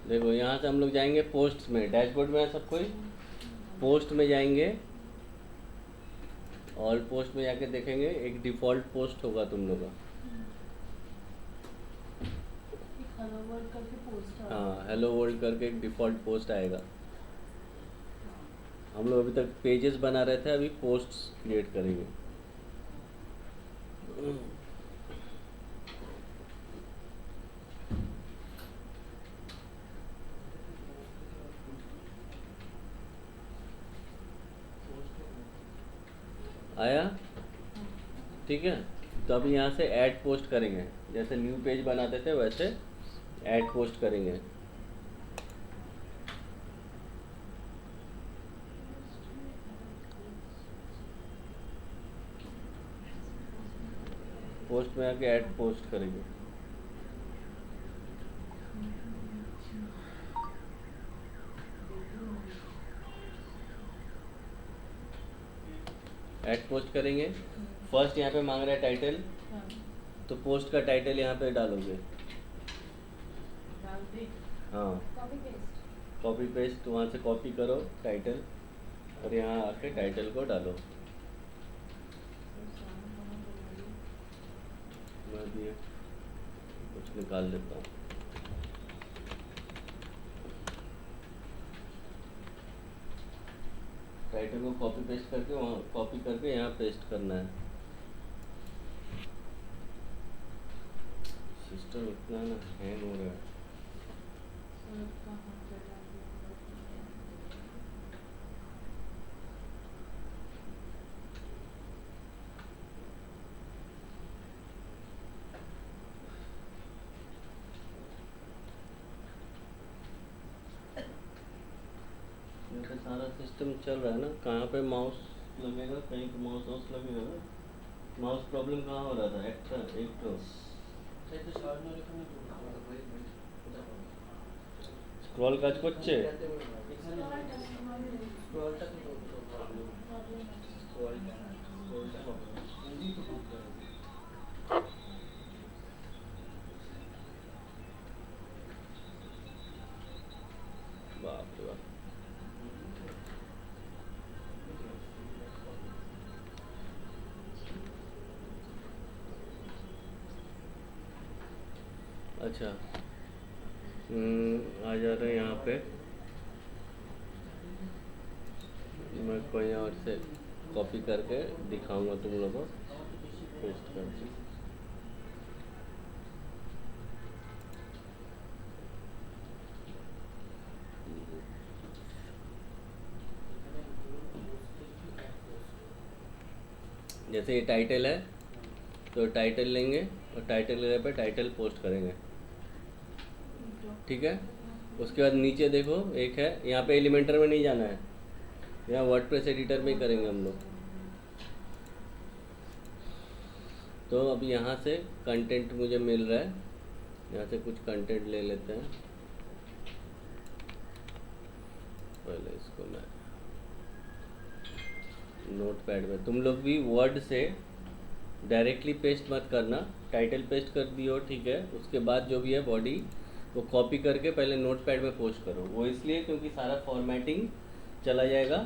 देखो यहाँ से हम लोग जाएंगे पोस्ट में, डैशबोर्ड में है सब कोई, पोस्ट में जाएंगे, ऑल पोस्ट में जाके देखेंगे एक डिफ़ॉल्ट पोस्ट होगा तुम लोग का। हेलो वर्ल्ड करके पोस्ट आ हाँ, हेलो वर्ल्ड करके एक डिफ़ॉल्ट पोस्ट आएगा। हम लोग अभी तक पेजेस बना रहे थे, अभी पोस्ट्स क्रिएट करेंगे। आया? ठीक है, तो अभी यहाँ से ऐड पोस्ट करेंगे, जैसे न्यू पेज बनाते थे वैसे ऐड पोस्ट करेंगे। पोस्ट में आके ऐड पोस्ट करेंगे। ऐड पोस्ट करेंगे। फर्स्ट यहाँ पे मांग रहा है टाइटल, तो पोस्ट का टाइटल यहाँ पे डालोगे। डाल दे। हाँ, कॉपी पेस्ट। कॉपी पेस्ट, वहाँ से कॉपी करो टाइटल और यहाँ आके टाइटल को डालो। मैं भी कुछ निकाल देता हूँ। टाइटल को कॉपी पेस्ट करके वहाँ कॉपी करके यहाँ पेस्ट करना है। सिस्टम इतना ना हैंग हो रहा है। जैसे सारा सिस्टम चल रहा है ना, कहाँ पे माउस लगेगा, कहीं पे माउस वाउस लगेगा ना। माउस प्रॉब्लम कहाँ हो रहा था, एक तो স্ক্রল কাজ করছে। বাপ রে বাপ। अच्छा, आ जा रहे हैं यहाँ पे। मैं कोई और से कॉपी करके दिखाऊंगा तुम लोगों को, पेस्ट करके। जैसे ये टाइटल है, तो टाइटल लेंगे और टाइटल लेने पे टाइटल पोस्ट करेंगे। ठीक है, उसके बाद नीचे देखो एक है, यहाँ पे एलिमेंटर में नहीं जाना है, यहाँ वर्डप्रेस एडिटर में ही करेंगे हम लोग। तो अब यहाँ से कंटेंट मुझे मिल रहा है, यहाँ से कुछ कंटेंट ले लेते हैं। पहले इसको मैं नोटपैड में, तुम लोग भी वर्ड से डायरेक्टली पेस्ट मत करना, टाइटल पेस्ट कर दियो ठीक है, उसके बाद जो भी है बॉडी वो कॉपी करके पहले नोटपैड में पोस्ट करो। वो इसलिए क्योंकि सारा फॉर्मेटिंग चला जाएगा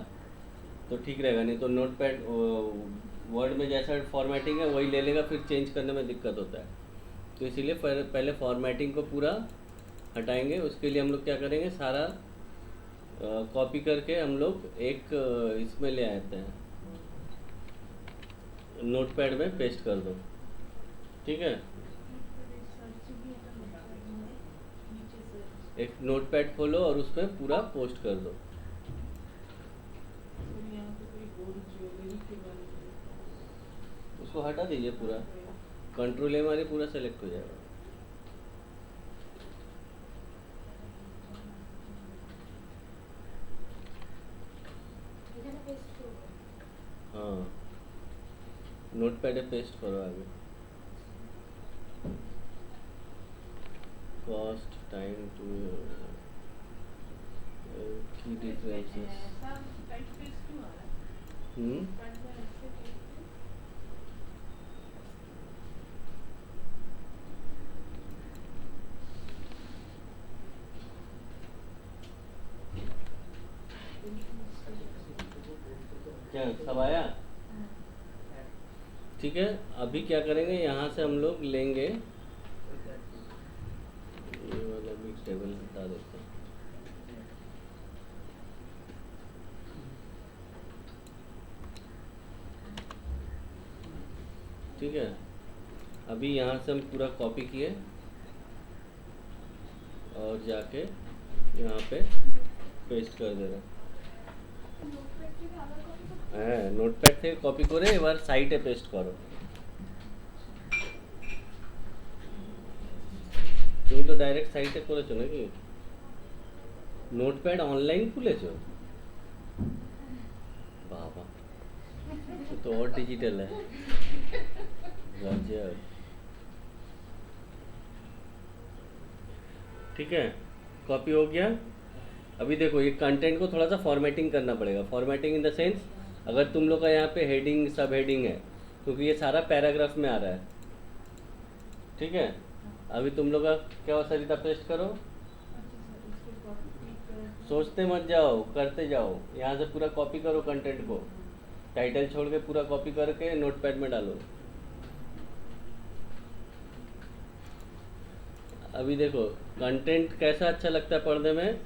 तो ठीक रहेगा, नहीं तो नोटपैड वर्ड में जैसा फॉर्मेटिंग है वही ले लेगा, फिर चेंज करने में दिक्कत होता है। तो इसीलिए पहले फॉर्मेटिंग को पूरा हटाएंगे। उसके लिए हम लोग क्या करेंगे, सारा कॉपी करके हम लोग एक इसमें ले आते हैं, नोटपैड में पेस्ट कर दो। ठीक है, एक नोटपैड खोलो और उसमें पूरा पोस्ट कर दो। उसको हटा दीजिए पूरा, कंट्रोल ए मारिए, पूरा सेलेक्ट हो जाएगा। हाँ, नोटपैड पे पेस्ट करो आगे। कॉस्ट टाइम टू की डिफरेंसेस। क्या सब आया? ठीक है, अभी क्या करेंगे, यहाँ से हम लोग लेंगे, ये वाला भी टेबल हटा देते हैं। ठीक है, अभी यहाँ से हम पूरा कॉपी किए और जाके यहाँ पे पेस्ट कर दे रहे हैं। নোটপ্যাড থেকে কপি করে এবার সাইটে পেস্ট করো। তুমি তো ডাইরেক্ট সাইটে করেছো নাকি? নোটপ্যাড অনলাইন খুলেছো? বাবা, तो और डिजिटल है। गजब। ठीक है, कॉपी हो गया। अभी देखो ये कंटेंट को थोड़ा सा फॉर्मेटिंग करना पड़ेगा। फॉर्मेटिंग इन द सेंस, अगर तुम लोग का यहाँ पे हेडिंग सब हेडिंग है, क्योंकि ये सारा पैराग्राफ में आ रहा है। ठीक है, अभी तुम लोग का क्या हो, सरिता पेस्ट करो। सोचते मत जाओ, करते जाओ। यहाँ से पूरा कॉपी करो कंटेंट को, टाइटल छोड़ के पूरा कॉपी करके नोटपैड में डालो। अभी देखो कंटेंट कैसा अच्छा लगता है पढ़ने में,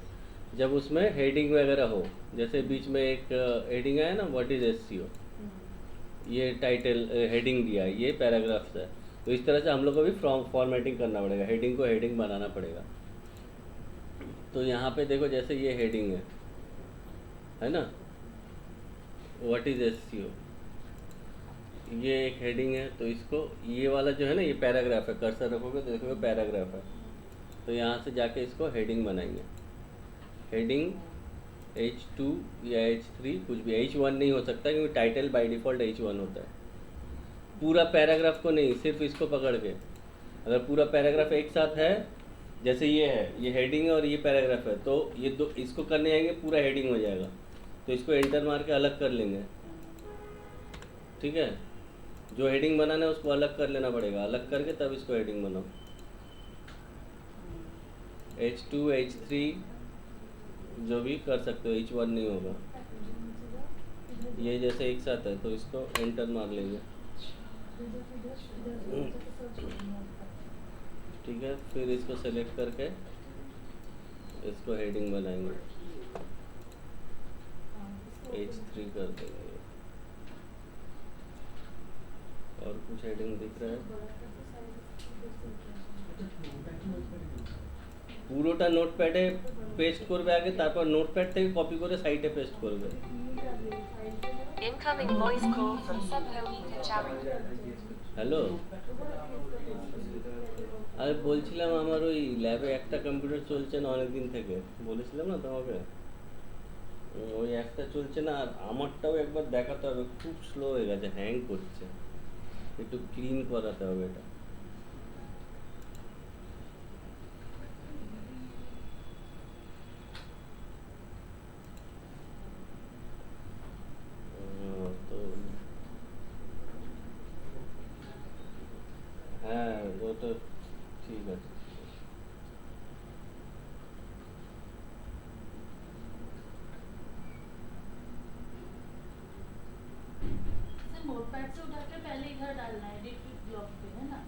जब उसमें हेडिंग वगैरह हो। जैसे बीच में एक हेडिंग आया ना, व्हाट इज एसईओ, ये टाइटल हेडिंग दिया है, ये पैराग्राफ्स है। तो इस तरह से हम लोग को भी फॉर्मेटिंग करना पड़ेगा, हेडिंग को हेडिंग बनाना पड़ेगा। तो यहाँ पे देखो जैसे ये हेडिंग है ना, व्हाट इज एसईओ, ये एक हेडिंग है। तो इसको, ये वाला जो है ना, ये पैराग्राफ है। कर्सर रखोगे तो देखोगे पैराग्राफ है। तो यहाँ से जाके इसको हेडिंग बनाएंगे। हेडिंग H2 या H3 कुछ भी, H1 नहीं हो सकता क्योंकि टाइटल बाय डिफ़ॉल्ट H1 होता है। पूरा पैराग्राफ को नहीं, सिर्फ इसको पकड़ के। अगर पूरा पैराग्राफ एक साथ है, जैसे ये है, ये हेडिंग है और ये पैराग्राफ है, तो ये दो इसको करने आएंगे पूरा हेडिंग हो जाएगा। तो इसको एंटर मार के अलग कर लेंगे। ठीक है, जो हेडिंग बनाना है उसको अलग कर लेना पड़ेगा, अलग करके तब इसको हेडिंग बनाओ। H2 H3 जो भी कर सकते हो, H1 नहीं होगा। ये जैसे एक साथ है तो इसको एंटर मार लेंगे। ठीक है, फिर इसको सेलेक्ट करके इसको हेडिंग बनाएंगे, H3 कर देंगे। और कुछ हेडिंग दिख रहा है? পুরোটা নোটপ্যাডে পেস্ট করবে আগে, তারপর নোটপ্যাড থেকে কপি করে সাইটে পেস্ট করবে। Incoming voice call from Subhomita Chari. Hello, আর বলছিলাম আমার ওই ল্যাবে একটা কম্পিউটার চলছে না অনেক দিন থেকে, বলেছিলাম না তোমাকে? ওই একটা চলছে না, আর আমারটাও একবার দেখাতে হবে, খুব স্লো হয়ে গেছে, হ্যাং করছে, একটু ক্লিন করাতে হবে এটা। তো হ্যাঁ, ও তো ঠিক আছে। नोटपैड से उठा के पहले इधर डालना है, एडिट ब्लॉक पे, है ना?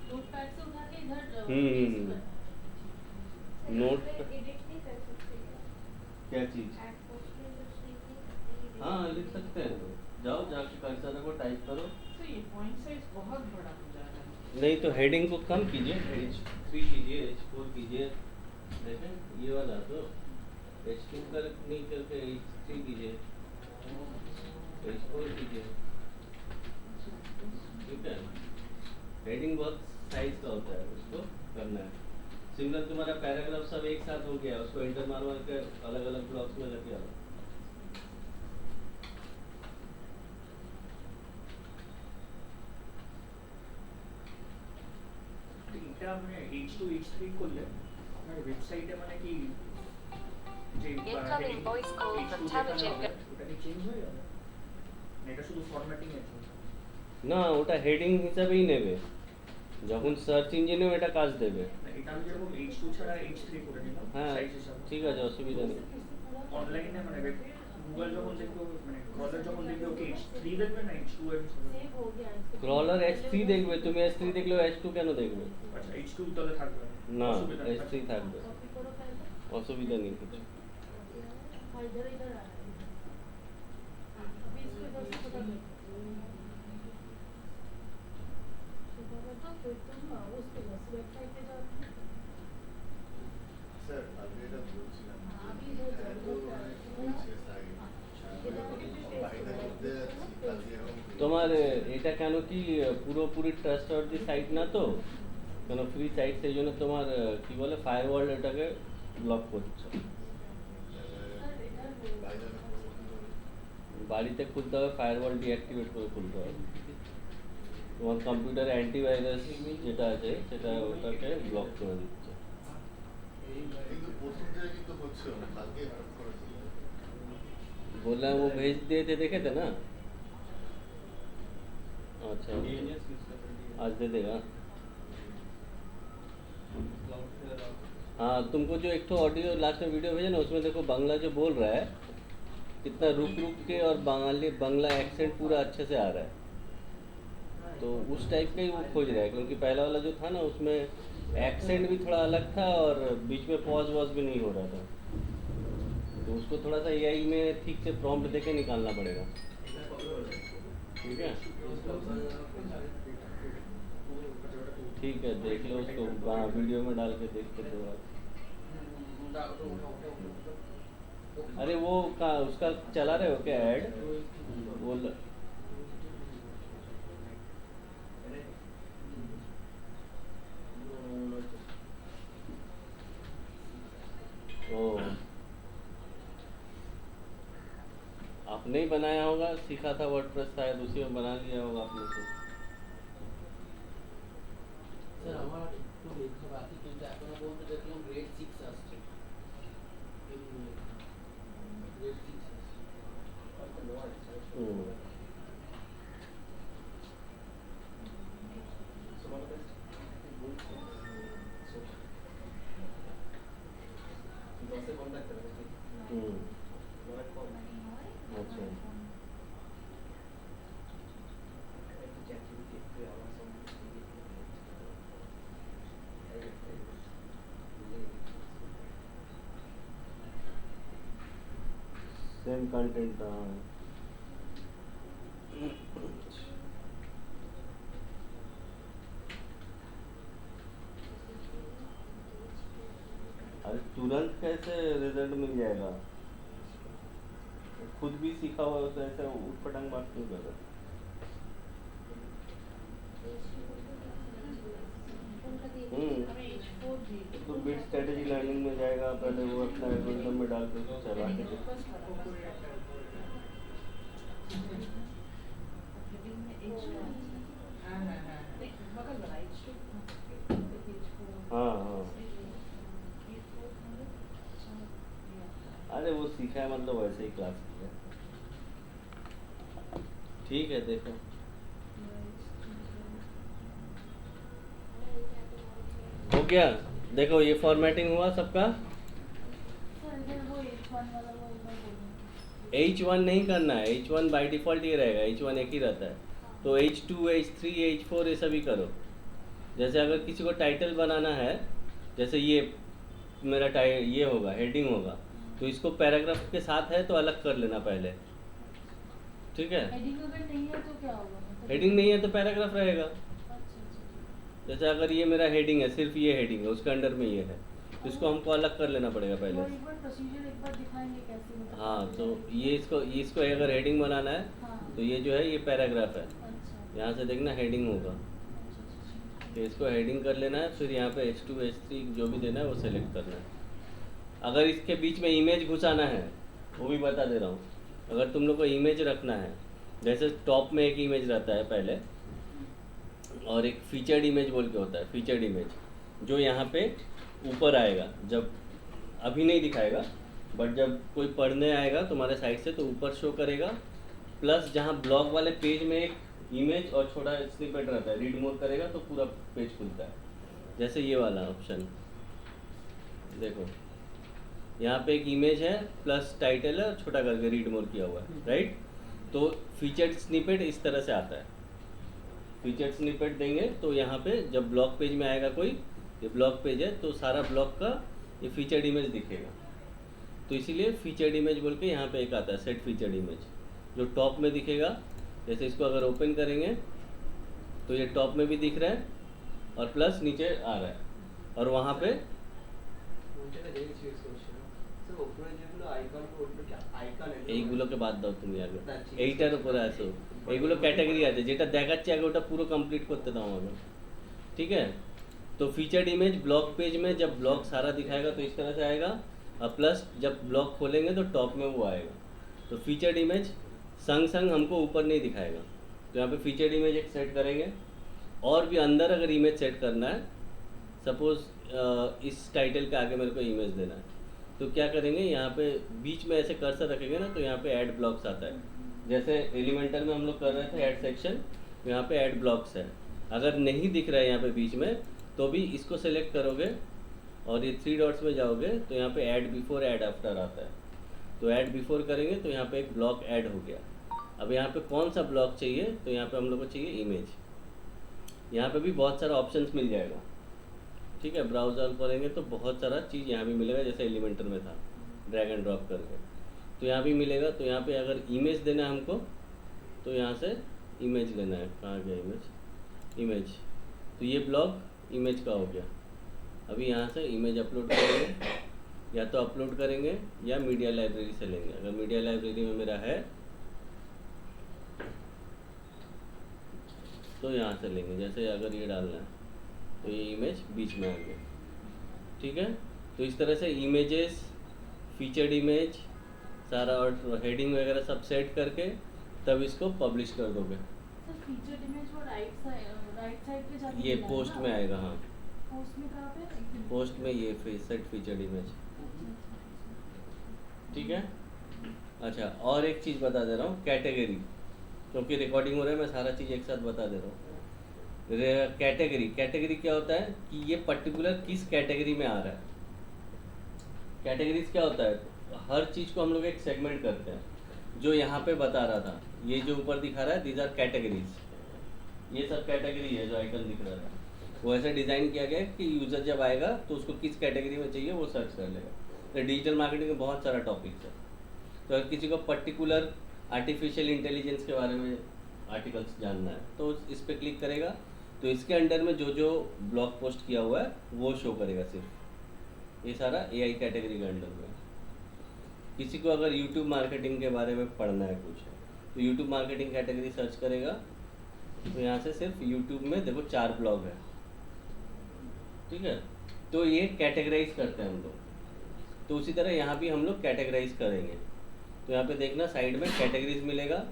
नोटपैड से उठा के इधर पेस्ट करना है। नोट एडिट नहीं कर सकते क्या चीज? ऐड पोस्ट में कुछ लिखने हाँ लिख सकते हैं, जाओ जाके कर्सर को टाइप करो। तो ये पॉइंट साइज बहुत बड़ा हो जा रहा है। नहीं तो हेडिंग को कम कीजिए, H3 कीजिए, H4 कीजिए। देखें ये वाला तो H2 कर नहीं करके H3 कीजिए, H4 कीजिए। ठीक है, हेडिंग बहुत साइज का होता है, उसको करना है। सिंगल तुम्हारा पैराग्राफ सब एक साथ हो गया, उसको एंटर मार मार के अलग अलग ब्लॉक्स में लेके आओ। এটা মানে H2 H3 করলে আপনার ওয়েবসাইটে মানে কি যে Incoming voice call from Tamajin. ওটা কি চেঞ্জ হয়ে যাবে? না এটা শুধু ফরম্যাটিং এর জন্য? না, ওটা হেডিং হিসাবেই নেবে, যখন সার্চ ইঞ্জিনেও এটা কাজ দেবে। না এটা আমি যেরকম H2 ছাড়া H3 করে নিলাম হ্যাঁ সাইজ হিসাবে। ঠিক আছে, অসুবিধা নেই। অনলাইনে মানে গুগল যখন দেখবে মানে ক্রলার যখন দেখবে ওকে H3 দেখবে না H2 এর सेव हो गया इसको ক্রলার H3 দেখবে, তুমি H3 দেখলেও H2 কেন দেখবে? আচ্ছা H2 তলে থাকবে না, অসুবিধা নেই। H3 থাকবে, कॉपी करो पहले অসুবিধা নেই কিছু। हाँ इधर इधर आ रहा है अभी इसको इधर से पता नहीं सुबह में तो फिर तुम उस पे वेबसाइट पे जाओ স্যার আগে এটা বলছিলাম अभी इधर হ্যাঁ, তো মানে বলছে সাইড বাইরে করতে যাচ্ছি কালকে এরকম তোমার এটা কেন কি পুরোপুরি ট্রাস্টওয়ার্দি সাইট না তো, কেন ফ্রি সাইট, সেই জন্য তোমার কি বলে ফায়ারওয়াল এটাকে ব্লক করছে। বাইরে বাড়িতে খুলতে হবে, ফায়ারওয়াল ডিঅ্যাক্টিভেট করে খুলতে হবে। তোমার কম্পিউটারে অ্যান্টিভাইরাস যেটা আছে সেটা ওটাকে ব্লক করে দিচ্ছে। কিন্তু প্রথম থেকে কিন্তু হচ্ছে না কালকে করেছি बोला वो भेज दिए थे, देखे थे ना? अच्छा आज दे देगा। हाँ तुमको जो एक तो ऑडियो लास्ट में वीडियो भेजा ना, उसमें देखो बांग्ला जो बोल रहा है कितना रुक रुक के, और बंगाली बांग्ला एक्सेंट पूरा अच्छे से आ रहा है। तो उस टाइप का ही वो खोज रहा है, क्योंकि पहला वाला जो था ना उसमें एक्सेंट भी थोड़ा अलग था और बीच में पॉज वॉज भी नहीं हो रहा था। तो उसको थोड़ा सा एआई में ठीक से प्रॉम्प्ट देके निकालना पड़ेगा। ठीक है, ठीक है, देख लो उसको, हाँ वीडियो में डाल के देख के दो बार। अरे वो का उसका चला रहे हो क्या ऐड? वो ओ आपने ही बनाया होगा, सीखा था वर्डप्रेस शायद, उसी में बना लिया होगा आपने से। স্যার আমার একটু লেখা বাকি, কিন্তু এখনো পর্যন্ত দেখলাম গ্রেড 6 আসছে। গ্রেড 6 আসছে। हम्म। हम्म। अच्छा सेम कंटेंट रहा है। अरे तुरंत कैसे रिजल्ट मिल जाएगा? खुद भी सीखा हुआ है तो ऐसा उठपटांग बात क्यों कर रहा है? तो बिट स्ट्रेटेजी लर्निंग में जाएगा, पहले वो अपना एल्गोरिथम में डाल के उसको चला के हाँ हाँ, अरे वो सीखा है मतलब वैसे ही क्लास किया। ठीक है, देखो हो गया। देखो ये फॉर्मेटिंग हुआ सबका। सर इधर वो H1 वाला वो इधर बोलूँ H1 नहीं करना है, H1 बाय डिफ़ॉल्ट ये रहेगा, H1 एक ही रहता है। तो H2, H3, H4 ये सभी करो। जैसे अगर किसी को टाइटल बनाना है, जैसे ये मेरा ये होगा, हेडिंग होगा, तो इसको पैराग्राफ के साथ है तो अलग कर लेना पहले। ठीक है, हेडिंग अगर नहीं है तो क्या होगा मतलब हेडिंग नहीं है तो पैराग्राफ रहेगा। अच्छा अच्छा जैसे अगर ये मेरा हेडिंग है, सिर्फ ये हेडिंग है, उसके अंडर में ये है, तो इसको हमको अलग कर लेना पड़ेगा तो पहले। एक बार प्रोसीजर एक बार दिखाएंगे कैसे मतलब हाँ, तो ये इसको अगर हेडिंग बनाना है हाँ तो ये जो है ये पैराग्राफ है, अच्छा यहाँ से देखना हेडिंग होगा, तो इसको हेडिंग कर लेना है। फिर यहाँ पे H2, H3 जो भी देना है वो सेलेक्ट करना है। अगर इसके बीच में इमेज घुसाना है वो भी बता दे रहा हूँ। अगर तुम लोग को इमेज रखना है, जैसे टॉप में एक इमेज रहता है पहले, और एक फीचर्ड इमेज बोल के होता है, फीचर्ड इमेज जो यहाँ पे ऊपर आएगा, जब अभी नहीं दिखाएगा बट जब कोई पढ़ने आएगा तुम्हारे साइड से तो ऊपर शो करेगा। प्लस जहाँ ब्लॉग वाले पेज में एक इमेज और छोटा स्निपेट रहता है, रीड मोर करेगा तो पूरा पेज खुलता है। जैसे ये वाला ऑप्शन देखो, यहाँ पे एक इमेज है प्लस टाइटल है, छोटा करके रीड मोर किया हुआ है, राइट। तो फीचर्ड स्निपेट इस तरह से आता है। फीचर्ड स्निपेट देंगे तो यहाँ पे जब ब्लॉग पेज में आएगा कोई, ये ब्लॉग पेज है तो सारा ब्लॉग का ये फीचर्ड इमेज दिखेगा। तो इसीलिए फीचर्ड इमेज बोल के यहाँ पे एक आता है सेट फीचर्ड इमेज, जो टॉप में दिखेगा। जैसे इसको अगर ओपन करेंगे तो ये टॉप में भी दिख रहा है और प्लस नीचे आ रहा है, और वहाँ पे এইগুলোকে বাদ দাও তুমি আগে, এইটার উপরে আসো। এইগুলো ক্যাটাগরি আছে, যেটা দেখাচ্ছে আগে ওটা পুরো कंप्लीट করতে দাও আমাকে, ठीक है। तो फीचर्ड इमेज ब्लॉग पेज में जब ब्लॉग सारा दिखाएगा तो इस तरह से आएगा, और प्लस जब ब्लॉग खोलेंगे तो टॉप में वो आएगा। तो फीचर्ड इमेज संग संग हमको ऊपर नहीं दिखाएगा। तो यहाँ पे फीचर्ड इमेज एक सेट करेंगे, और भी अंदर अगर इमेज सेट करना है, सपोज इस टाइटल के आगे मेरे को इमेज देना है, तो क्या करेंगे, यहाँ पे बीच में ऐसे कर्सर रखेंगे ना, तो यहाँ पे ऐड ब्लॉक्स आता है। जैसे एलिमेंटर में हम लोग कर रहे थे ऐड सेक्शन, यहाँ पे ऐड ब्लॉक्स है। अगर नहीं दिख रहा है यहाँ पे बीच में, तो भी इसको सेलेक्ट करोगे और ये 3 डॉट्स में जाओगे तो यहाँ पे ऐड बिफोर ऐड आफ्टर आता है। तो ऐड बिफोर करेंगे तो यहाँ पे एक ब्लॉक ऐड हो गया। अब यहाँ पे कौन सा ब्लॉक चाहिए, तो यहाँ पे हम लोग को चाहिए इमेज। यहाँ पे भी बहुत सारा ऑप्शंस मिल जाएगा, ठीक है। ब्राउज़र करेंगे तो बहुत सारा चीज़ यहाँ भी मिलेगा, जैसे एलिमेंटर में था ड्रैग एंड ड्रॉप करके, तो यहाँ भी मिलेगा। तो यहाँ पे अगर इमेज देना है हमको, तो यहाँ से इमेज लेना है। कहाँ गया इमेज, तो ये ब्लॉग इमेज का हो गया। अभी यहाँ से इमेज अपलोड करेंगे, या तो अपलोड करेंगे या मीडिया लाइब्रेरी से लेंगे। अगर मीडिया लाइब्रेरी में मेरा है तो यहाँ से लेंगे। जैसे अगर ये डालना है तो ये इमेज बीच में आ गया, ठीक है। तो इस तरह से इमेजेस, फीचर्ड इमेज सारा और हेडिंग वगैरह सब सेट करके तब इसको पब्लिश कर दोगे। सर फीचर्ड इमेज वो राइट साइड पे जाके ये मिला है पोस्ट ना? में आएगा, हाँ पोस्ट में कहाँ पे? पोस्ट में ये सेट फीचर्ड इमेज, ठीक है। अच्छा, और एक चीज़ बता दे रहा हूँ, कैटेगरी, क्योंकि रिकॉर्डिंग हो रहा है मैं सारा चीज़ एक साथ बता दे रहा हूँ। कैटेगरी क्या होता है कि ये पर्टिकुलर किस कैटेगरी में आ रहा है। कैटेगरीज क्या होता है, हर चीज़ को हम लोग एक सेगमेंट करते हैं। जो यहाँ पे बता रहा था, ये जो ऊपर दिखा रहा है, दीज आर कैटेगरीज, ये सब कैटेगरी है जो आइकन दिख रहा था। वो ऐसे डिज़ाइन किया गया है कि यूज़र जब आएगा तो उसको किस कैटेगरी में चाहिए वो सर्च कर लेगा। तो डिजिटल मार्केटिंग में बहुत सारा टॉपिक्स है। तो अगर किसी को पर्टिकुलर आर्टिफिशियल इंटेलिजेंस के बारे में आर्टिकल्स जानना है तो इस पर क्लिक करेगा, तो इसके अंडर में जो जो ब्लॉग पोस्ट किया हुआ है वो शो करेगा। सिर्फ ये सारा AI कैटेगरी के अंडर में। किसी को अगर यूट्यूब मार्केटिंग के बारे में पढ़ना है कुछ, तो यूट्यूब मार्केटिंग कैटेगरी सर्च करेगा, तो यहाँ से सिर्फ यूट्यूब में देखो 4 ब्लॉग है, ठीक है। तो ये कैटेगराइज करते हैं हम लोग। तो उसी तरह यहाँ भी हम लोग कैटेगराइज करेंगे। तो यहाँ पे देखना साइड में कैटेगरीज मिलेगा।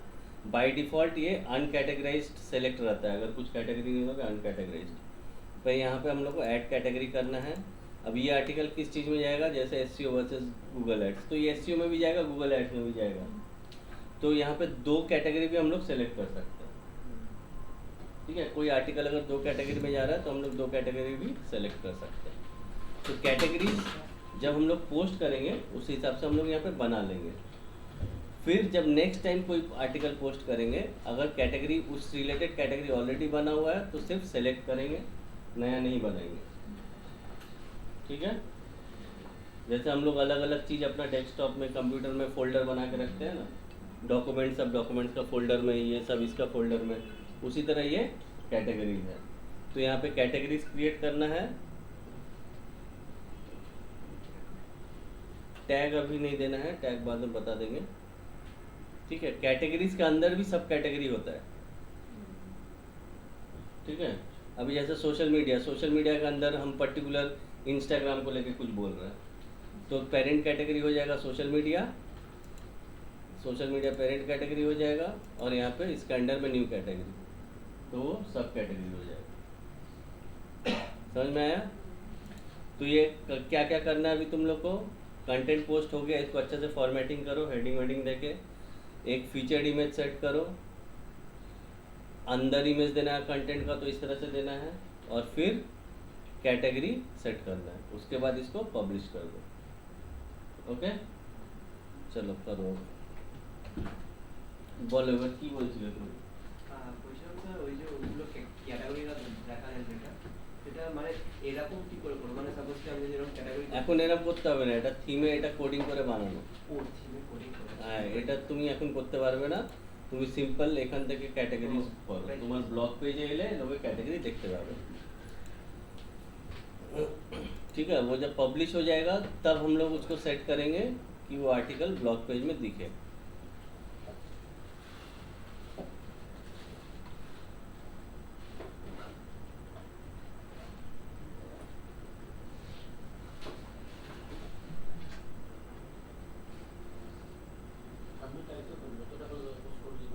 बाय डिफ़ॉल्ट ये अनकैटेगराइज्ड सेलेक्ट रहता है, अगर कुछ कैटेगरी नहीं होगा अनकैटेगराइज्ड। पर यहाँ पे हम लोग को ऐड कैटेगरी करना है। अब ये आर्टिकल किस चीज़ में जाएगा, जैसे SEO वर्सेस गूगल एड्स, तो ये SEO में भी जाएगा, गूगल एड्स में भी जाएगा। तो यहाँ पे 2 कैटेगरी भी हम लोग सेलेक्ट कर सकते हैं, ठीक है। कोई आर्टिकल अगर 2 कैटेगरी में जा रहा है तो हम लोग 2 कैटेगरी भी सेलेक्ट कर सकते हैं। तो कैटेगरीज जब हम लोग पोस्ट करेंगे उस हिसाब से हम लोग यहाँ पे बना लेंगे। फिर जब नेक्स्ट टाइम कोई आर्टिकल पोस्ट करेंगे, अगर कैटेगरी उस रिलेटेड कैटेगरी ऑलरेडी बना हुआ है तो सिर्फ सेलेक्ट करेंगे, नया नहीं बनाएंगे, ठीक है। जैसे हम लोग अलग अलग चीज़ अपना डेस्कटॉप में, कंप्यूटर में फोल्डर बना के रखते हैं ना, डॉक्यूमेंट सब डॉक्यूमेंट्स का फोल्डर में, ये सब इसका फोल्डर में, उसी तरह ये कैटेगरीज है। तो यहाँ पे कैटेगरीज क्रिएट करना है। टैग अभी नहीं देना है, टैग बाद में बता देंगे, ठीक है। कैटेगरीज के अंदर भी सब कैटेगरी होता है, ठीक है। अभी जैसे सोशल मीडिया के अंदर हम पर्टिकुलर इंस्टाग्राम को लेके कुछ बोल रहे हैं, तो पेरेंट कैटेगरी हो जाएगा सोशल मीडिया पेरेंट कैटेगरी हो जाएगा, और यहाँ पे इसके अंडर में न्यू कैटेगरी, तो वो सब कैटेगरी हो जाएगा। समझ में आया। तो ये क्या क्या करना है अभी तुम लोग को। कंटेंट पोस्ट हो गया, इसको अच्छे से फॉर्मेटिंग करो, हेडिंग वेडिंग देके एक फीचर्ड इमेज सेट करो, अंदर इमेज देना है कंटेंट का तो इस तरह से देना है, और फिर कैटेगरी सेट करना है। उसके बाद इसको पब्लिश कर दो। ওকে, চলো করো। বলো এবার কি বলছিলে তুমি? বলছিলাম স্যার ওই যে ওগুলো ক্যাটাগরি দেখালেন যেটা, সেটা মানে এরকম কি করে করবো, মানে সাপোজ আমি যেরকম ক্যাটাগরি এখন এরকম করতে হবে না, এটা থিমে এটা কোডিং করে বানানো। ও থিমে কোডিং করে, হ্যাঁ, এটা তুমি এখন করতে পারবে না, তুমি সিম্পল এখান থেকে कैटेगरीज করো, তোমার ব্লগ पेज এলে लोग कैटेगरी देखते पाবে। ठीक है, वो जब पब्लिश हो जाएगा तब हम लोग उसको सेट करेंगे कि वो आर्टिकल ब्लॉग पेज में दिखे। আমি টাইপ তো করবো, তোটা পোস্ট করে দিব।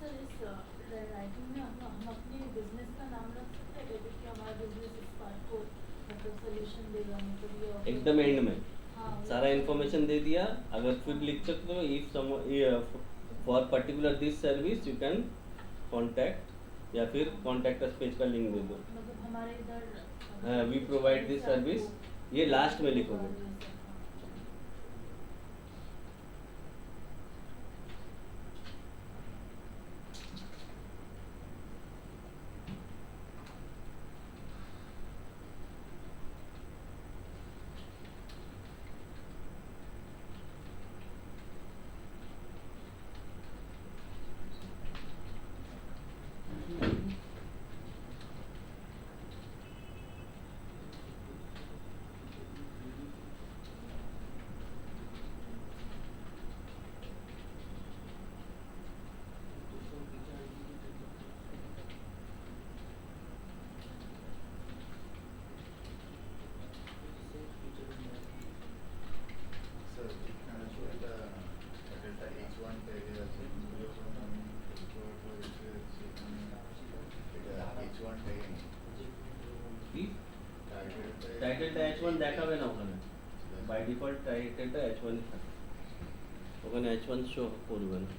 सर इस राइटिंग में हम अपने बिजनेस का नाम रख सकते हैं कि हमारा बिजनेस इस पार्ट को मतलब सोल्यूशन देगा, मतलब ये offer- एकदम एंड में हाँ, सारा इन्फॉर्मेशन दे दिया। अगर फिर लिख सकते हो if some for particular this service you can contact, या फिर कॉन्टैक्ट अस पेज का लिंक दे दो। मतलब हमारे इधर वी प्रोवाइड दिस सर्विस, ये लास्ट में लिखोगे। স্যার এখানে তো একটা H1 ট্যাগে আছে, যখন আমি এক্সপোর্ট করেছি সেখানে এটা H1 ট্যাগে নেই। কি টাইটেলটা টাইটেলটা H1 দেখাবে না ওখানে, বাই ডিফল্ট টাইটেলটা H1 ই থাকে, ওখানে H1 শো করবে না।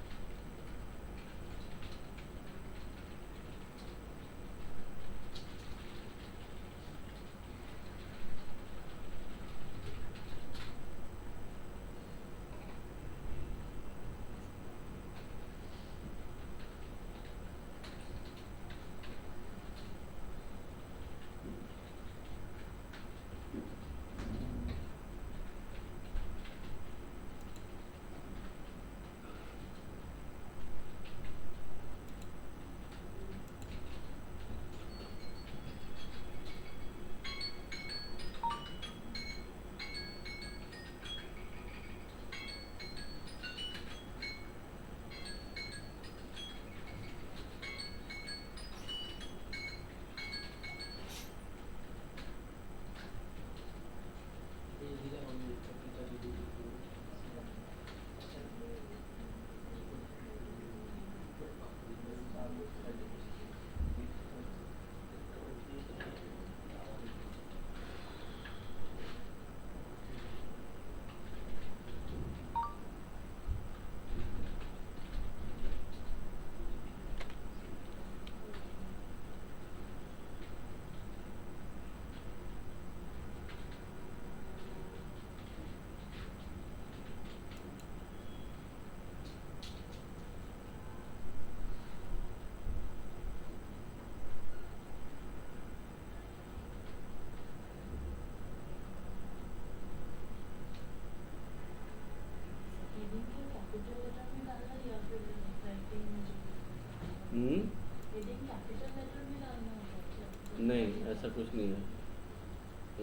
कुछ नहीं है,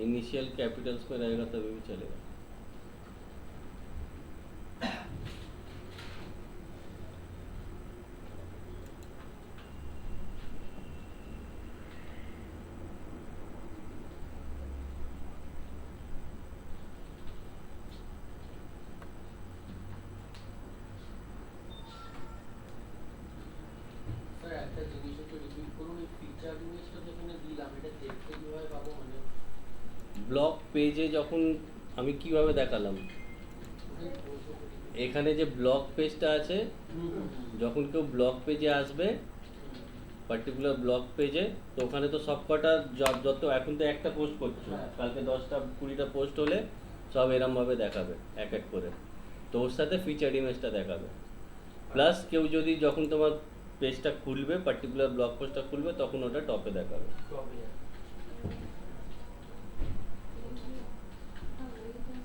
इनिशियल कैपिटल्स में रहेगा तभी भी चलेगा। স্যার একটা জিনিস একটু রিপিট করুন, এই ফিচার জিনিসটা যেখানে দিলাম এটা দেখতে কিভাবে পাবো, মানে ব্লক পেজে যখন আমি কিভাবে দেখালাম, এখানে যে ব্লক পেজটা আছে, যখন কেউ ব্লক পেজে আসবে পার্টিকুলার ব্লক পেজে, তো ওখানে তো সবকটা যত এখন তো একটা পোস্ট করছো, কালকে 10টা 20টা পোস্ট হলে সব এরমভাবে দেখাবে এক এক করে, তো ওর সাথে ফিচার ইমেজটা দেখাবে। প্লাস কেউ যদি যখন তোমার পেজটা খুলবে, পার্টিকুলার ব্লগ পোস্টটা খুলবে, তখন ওটা টপে দেখাবে।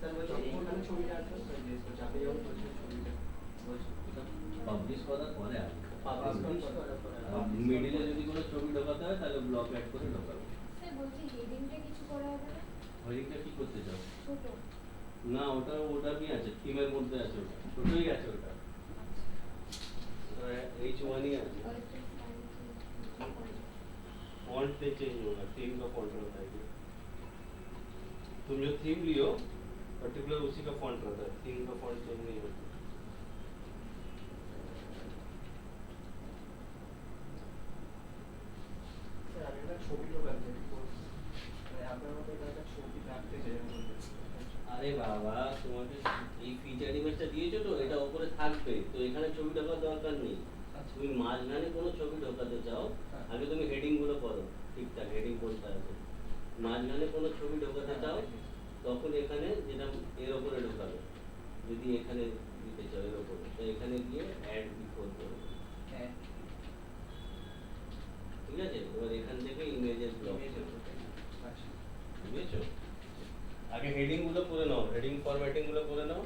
স্যার বলছি এইখানে ছবিটা আছে স্যার, জিজ্ঞেস করছি আপনি যখন বলছেন ছবিটা পাবলিশ করার পরে পাবলিশ করার পরে মিডিলে যদি কোনো ছবি ঢোকাতে হয় তাহলে ব্লক অ্যাড করে ঢোকাবে। স্যার বলছি হেডিংটা কিছু করা হবে না? ওইদিকটা কি করতে চাও? ছোট। না, ওটা কি আছে, থিমের মধ্যে আছে, ওটা ছোটই আছে, ওটা H1 ही আছে। और इसके स्टाइल की फॉन्ट से चेंज होगा, थीम का फॉन्ट रहता है ये। तुम जो थीम लियो पर्टिकुलर उसी का फॉन्ट रहता है, थीम का फॉन्ट चेंज नहीं होता। স্যার আমি একটা ছবি ঢোকাতে মানে আপনার মতো এটা একটা ছবি রাখতে চাই আমি বলতে। আরে বাবা, তোমাকে এই ফিচার ইমেজটা দিয়েছো তো, এটা উপরে থাকবে, তো এখানে ছবি ঢোকার দরকার নেই। তুমি মাঝখানে কোনো ছবি ঢোকাতে চাও, আগে তুমি হেডিং গুলো করো ঠিকঠাক, হেডিং কোনটা আছে, মাঝখানে কোনো ছবি ঢোকাতে চাও তখন এখানে যেটা এর উপরে ঢোকাবে, যদি এখানে দিতে চাও এর উপরে, তো এখানে গিয়ে অ্যাড বিফোর করবে, হ্যাঁ ঠিক আছে? এবার এখান থেকে ইমেজের ব্লক আচ্ছা বুঝেছো? আগে হেডিং গুলো করে নাও, হেডিং ফরম্যাটিং গুলো করে নাও।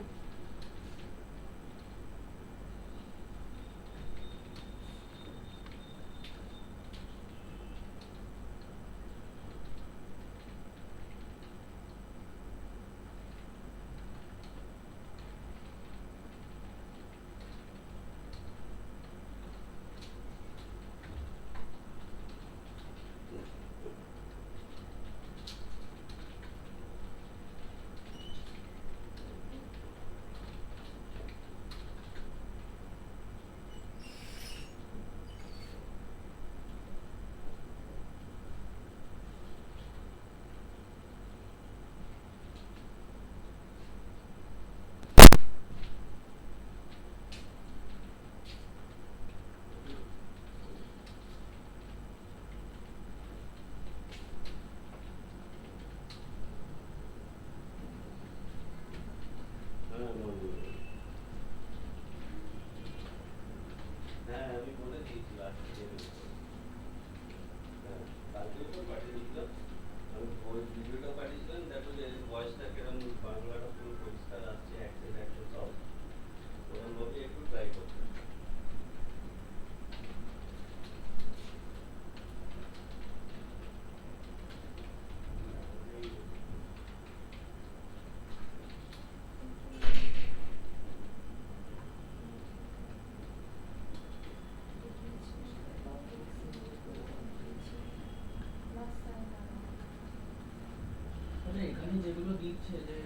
হ্যাঁ, আমি বলে দিয়েছি লাস্ট কালকে তো পাঠিয়ে দিয়েছিলাম, আমি ভিডিওটা পাঠিয়েছিলাম, দেখো যে ভয়েসটা কিরকম, বাংলাটা পুরো পরিষ্কার আসছে, অ্যাক্সেন্ট সব ওরকমভাবে একটু ট্রাই করতে। মানে এখানে যেগুলো দিচ্ছে যে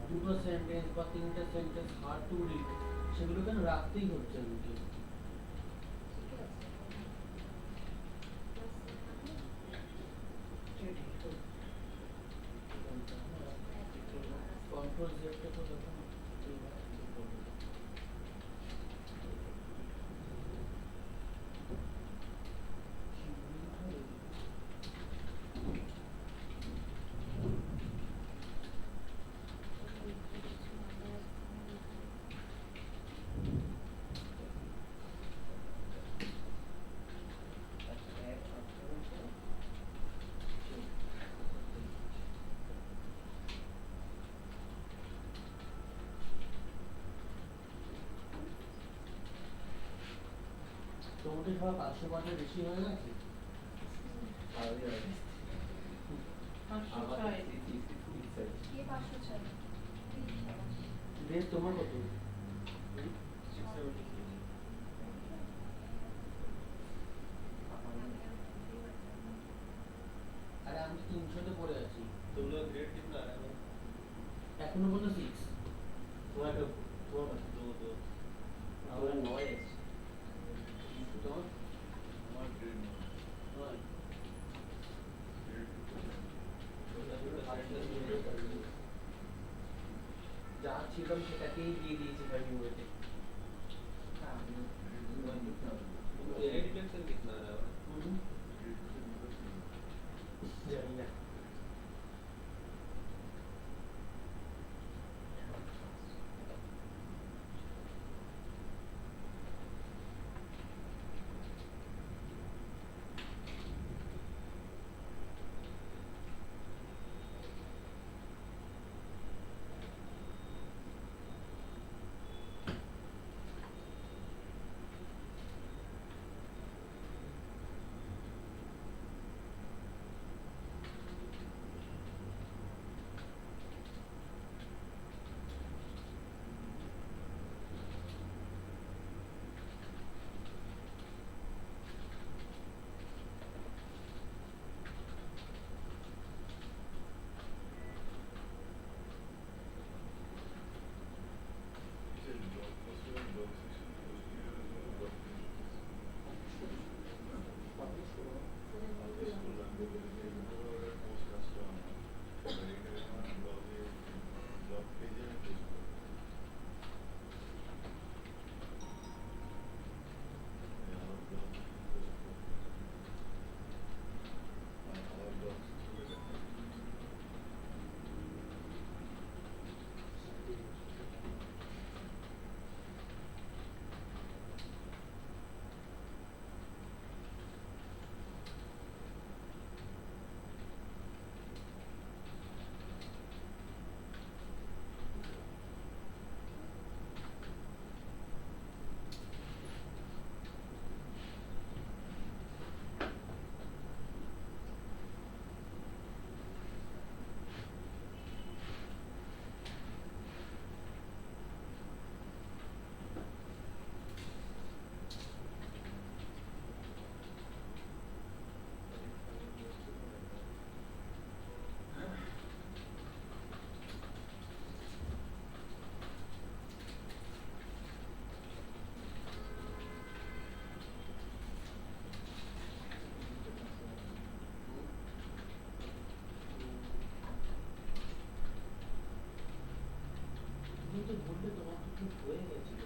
দুটো সেন্টেন্স বা তিনটে সেন্টেন্স হার্ড টু রিড, সেগুলো কেন রাখতেই হচ্ছে আমাকে? কন্ট্রোল জেডটা তো দেখো না। তোমাদের সব 500 পাতার বেশি হয়ে গেছে? আমাদের 366 কে 506 রেট তোমার কত? 676 আরে আমি 300 পড়ে আছি तुम लोग ग्रेड कितना है এখনো পর্যন্ত 6 तुम्हारा तुम्हारा दो दो আমরা 9 এসেছি তোমার আমার গ্রেড নয় যা ছিলাম সেটাকেই দিয়ে দিয়েছি ফ্যামিলিতে तेरे डिटेक्शन कितना आ रहा है জানি না তুমি তো বললে তোমার তো ঠিক হয়ে গেছিল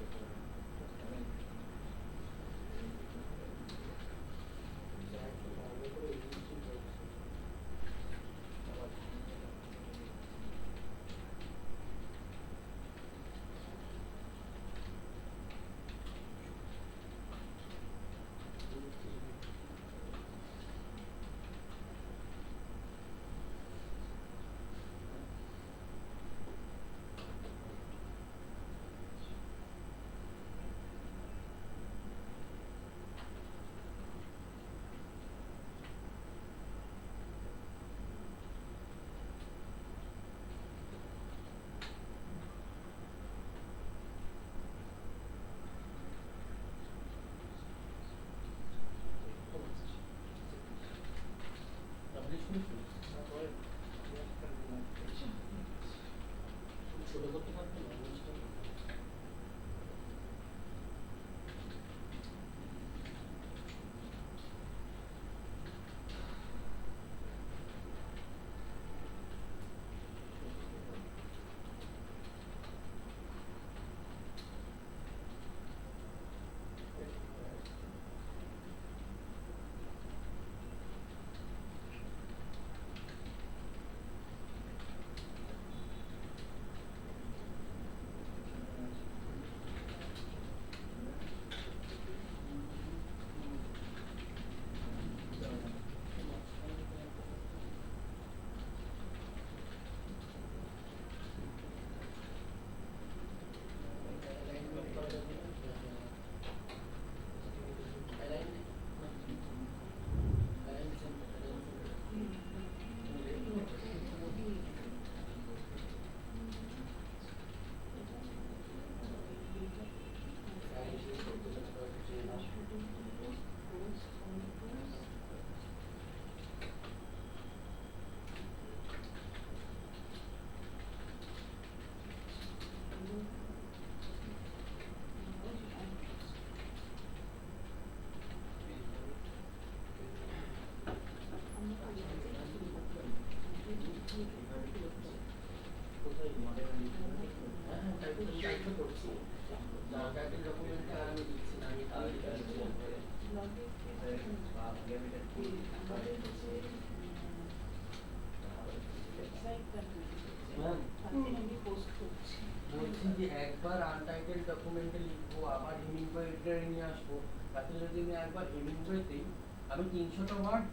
টাইটেল ডকুমেন্টে লিখবো আবার হেমিংওয়ে এডিটরে নিয়ে আসবো, তাতে যদি আমি একবার হেমিংওয়েতেই আমি 300টা ওয়ার্ড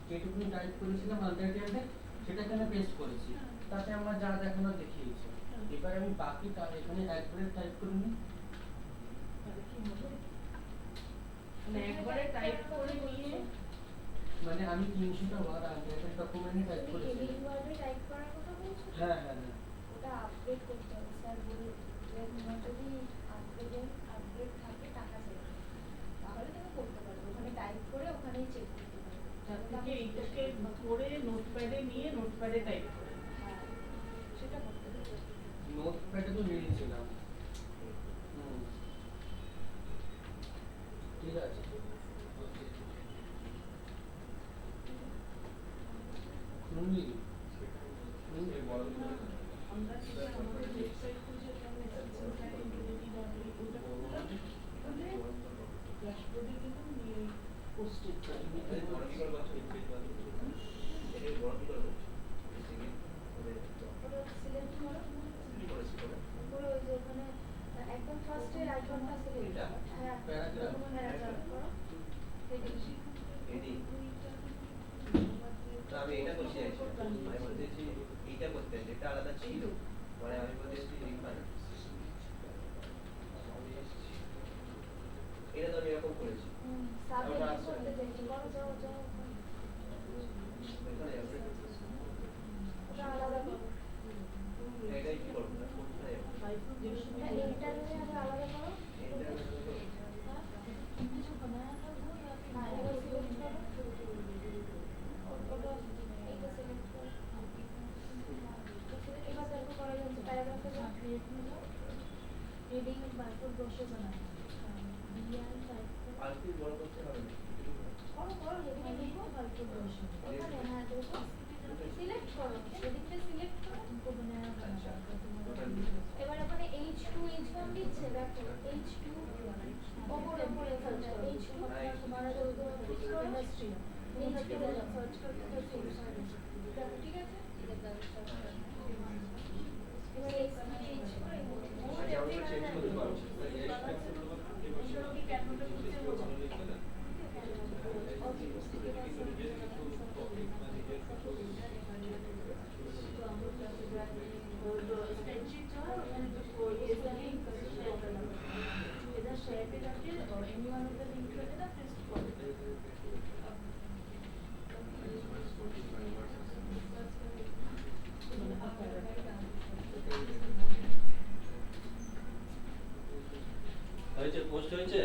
যেটুকুনি টাইপ করেছিলাম আন্ডারটেন্ডে সেটা এখানে পেস্ট করেছি, তাতে আমার যা দেখানো দেখিয়েছে। এবার আমি বাকিটা এখানে একবারে টাইপ করে নিই, তাহলে কি হবে? মানে একবারে টাইপ করে নিয়ে মানে আমি 300টা ওয়ার্ড আন্ডারটেন্ড ডকুমেন্টে টাইপ তুমি করেছি। হেডিং ওয়ার্ডে টাইপ করার কথা বলছো? হ্যাঁ হ্যাঁ হ্যাঁ ওটা আপডেট করতে হবে, স্যার বলে যে তোমার যদি আপডেট থাকে টাকা চাই, তাহলে তুমি করতে পারবে, ওখানে টাইপ করে ওখানেই চেক করতে পারবে। তার থেকে এইটাকে করে নোটপ্যাডে নিয়ে নোটপ্যাডে টাইপ করে। হ্যাঁ, সেটা করতে পারবে। নোটপ্যাডে তো নিয়েছিলাম। ঠিক আছে। শুনলি? আমরা সেটা আমাদের ওয়েবসাইট খুঁজে ওটা করলাম, করে ড্যাশবোর্ডে গেলাম নিয়ে পোস্টেড করি। এই বড় কি করে বাচ্চা পেজ বানাবো, এটা বড় কি করে বাচ্চা বেসিক্যালি ওটা সিলেক্ট করো, কি করেছি করে উপরে ওই যে ওখানে একদম ফার্স্টের আইকনটা সিলেক্ট এটা? করো। হ্যাঁ, প্যারাগ্রাফ। প্যারাগ্রাফ করো। হেডিং। এডি তো আমি এটা করতে চাইছি, আমি বলতে চাইছি এইটা করতে চাইছি, এটা আলাদা ছিল, মানে আমি বলতে চাইছি রিফাইন, এটা তো আমি এরকম করেছি, সাবহেডিং করতে চাইছি, করো, যাও যাও। এখানে আপডেট করতেছি, ওটা আলাদা করো। এটাই কি করবো না কোথায় যাবো, ওটা ইন্টারভিউ আগে আলাদা করো। এটা तुमने जो बनाया था वो या फिर হ্যাঁ, এবার সিলেক্ট করো। ওটা এইটা সিলেক্ট করো। এবার দেখো করা যাচ্ছে, প্যারাগ্রাফে যাও। क्रिएट में जाओ, हेडिंग बारकोड ब्रोशर बनाना बीआर टाइप আর কি বড় করতে হবে না, করো করো, হেডিং লিখো। बारकोड ब्रोशर ওখানে হ্যাঁ দেখো, সিলেক্ট করো, হেডিংটা সিলেক্ট করো। उनको बनाया अच्छा, तुम्हारा এবার ওখানে H2 H1 দিচ্ছে, দেখো H2 ওপরে ওপরে H2 तुम्हारा जो इंडस्ट्री है H2 सर्च करके দেখো, ঠিক আছে? এবার H করে আচ্ছা আমরা চেঞ্জ করতে পারবো, की कैलकुलेटर पूछे हो स्प्रेडशीट जो है उसमें ये सब लिंक शेयर करना इधर शेयर पे जाके और any one of the link कर देना पेस्ट कर হয়েছে পোস্ট হয়েছে